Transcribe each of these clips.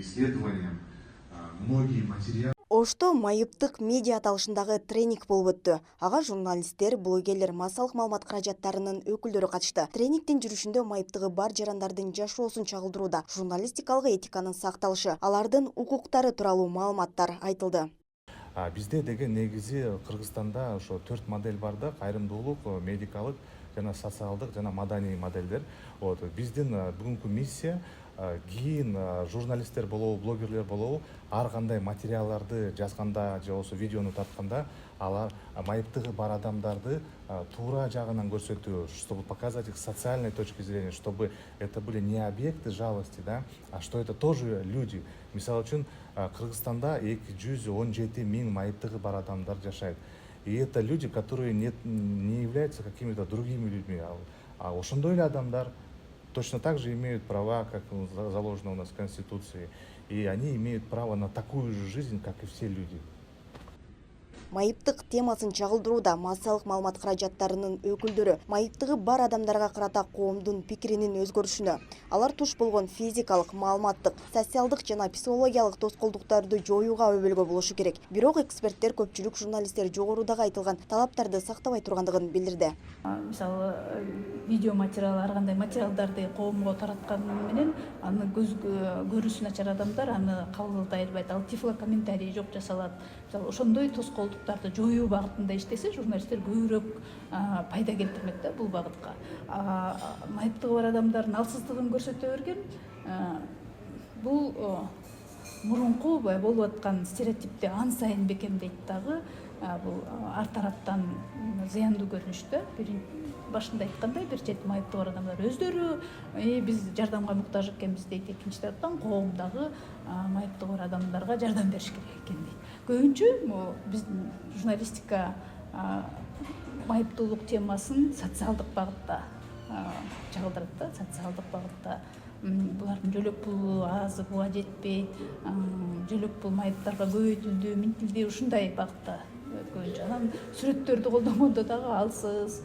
исследованиям многие материалы. Ошто майыптык медиа аталышындагы тренинг болуп өттү. Ага журналисттер, блогерлер, массалык маалымат каражаттарынын өкүлдөрү катышты. Тренингдин жүрүшүндө майыптыгы бар жарандардын жашоосун чагылдырууда журналистикалык этиканын сакталышы, алардын укуктары тууралуу маалыматтар айтылды. Бизде деген негизи Кыргызстанда ошо 4 модель бар да, кайрымдуулук, медикалык жана социалдык жана маданий моделдер. Биздин бүгүнкү миссия кийин журналисттер болобу, блогерлер болобу ар кандай материалдарды жазганда же болбосо видеону тартканда алар майыптыгы бар адамдарды туура жагынан көрсөтүү, чтобы показать их с социальной точки зрения, чтобы это были не объекты жалости, да, а что это тоже люди. Мисалы үчүн Кыргызстанда 217 миң майыптыгы бар адамдар жашайт. И это люди, которые не являются какими-то другими людьми. А ошондой эле адамдар точно так же имеют права, как заложено у нас в Конституции. И они имеют право на такую же жизнь, как и все люди. Майыптык темасын чагылдырууда массалык маалымат каражаттарынын өкүлдөрү майыптыгы бар адамдарга карата коомдун пикиринин өзгөрүшүнө, алар туш болгон физикалык, маалыматтык, социалдык жана психологиялык тоскоолдуктарды жоюуга өбөлгө болушу керек. Бирок эксперттер көпчүлүк журналисттер жогорудагы айтылган талаптарды сактабай тургандыгын билдирди. Мисалы видео материал, ар кандай материалдарды коомго таратканы менен аны көрүүсү начар адамдар аны кабылдай албайт. Ал тифлокомментарий жок жасалат. Мисалы ошондой тоскоолдуктарды жоюу багытында иштесе, журналисттер көбүрөөк пайда келтирмек да бул багытка. Майыптыгы бар адамдардын алсыздыгын көрсөтө берген бул мурунку болуп аткан стереотипти ан сайын бекемдейт дагы. Бул ар тараптан зыяндуу көрүнүштө. Башында айткандай, бир чети майыптыгы бар адамдар өздөрү биз жардамга муктаж экенбиз дейт, экинчи тараптан коом дагы майыптыгы бар адамдарга жардам бериш керек экен дейт. Көбүнчө биздин журналистика майыптуулук темасын социалдык багытта чагылдырат да, социалдык багытта. Булардын жөлөк пулу аз, буга жетпейт, жөлөк пул майыптарга көбөйтүлдү, минтилди, ушундай багытта көбүнчө. Анан сүрөттөрдү колдонгондо дагы алсыз,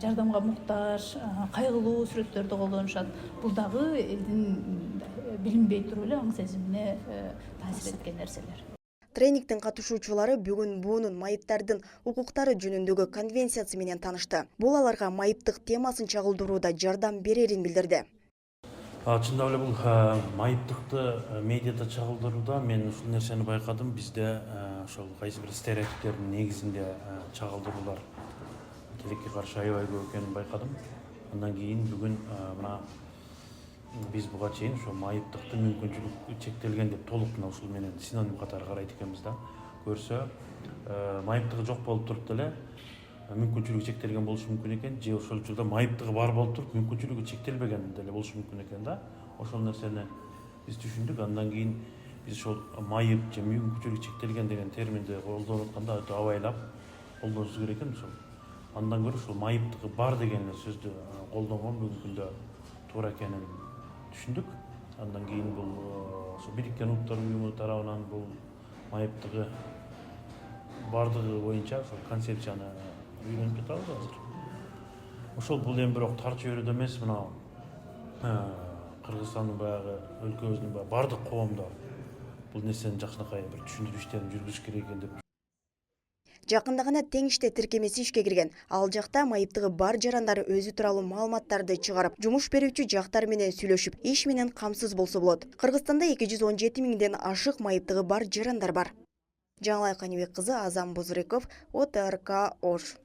жардамга муктаж, кайгылуу сүрөттөрдү колдонушат. Бул дагы элдин билинбей туруп эле аң сезимине таасир эткен нерселер. Тренингдин катышуучулары бүгүн буунун майыптардын укуктары жөнүндөгү конвенциясы менен таанышты. Бул аларга майыптык темасын чагылдырууда жардам берерин билдирди. Чындап эле бул майыптыкты медиада чагылдырууда мен ушул нерсени байкадым. Бизде ошол кайсы бир стереотиптердин негизинде чагылдыруулар тилекке каршы аябай көп экенин байкадым. Андан кийин бүгүн мына биз буга чейин ошо майыптыкты мүмкүнчүлүк чектелген деп толук мына ушул менен синоним катары карайт экенбиз да. Көрсө майыптыгы жок болуп туруп деле мүмкүнчүлүгү чектелген болушу мүмкүн экен, же ошол учурда майыптыгы бар болуп туруп мүмкүнчүлүгү чектелбеген деле болушу мүмкүн экен да. Ошол нерсени биз түшүндүк. Андан кийин биз ошол майып же мүмкүнчүлүгү чектелген деген терминди колдонуп атканда өтө абайлап колдонушубуз керек экен. Ошол андан көрө ушул майыптыгы бар деген сөздү колдонгон бүгүнкү күндө туура экенин түшүндүк. Андан кийин бул ошо Бириккен Улуттар уюму тарабынан бул майыптыгы бардыгы боюнча ошол концепцияны үйрөнүп жатабыз азыр. Ошол бул эми бирок тар чөйрөдө эмес, мына Кыргызстандын баягы өлкөбүздүн бардык коомдо бул нерсени жакшынакай бир түшүндүрүү иштерин жүргүзүш керек экен деп. Жакында гана тең иште тиркемеси ишке кирген. Ал жакта майыптыгы бар жарандар өзү тууралуу маалыматтарды чыгарып, жумуш берүүчү жактар менен сүйлөшүп, иш менен камсыз болсо болот. Кыргызстанда 217 миңден ашык майыптыгы бар жарандар бар. Жаңылай Каныбек кызы, Азам Бузрыков, ОТРК Ош.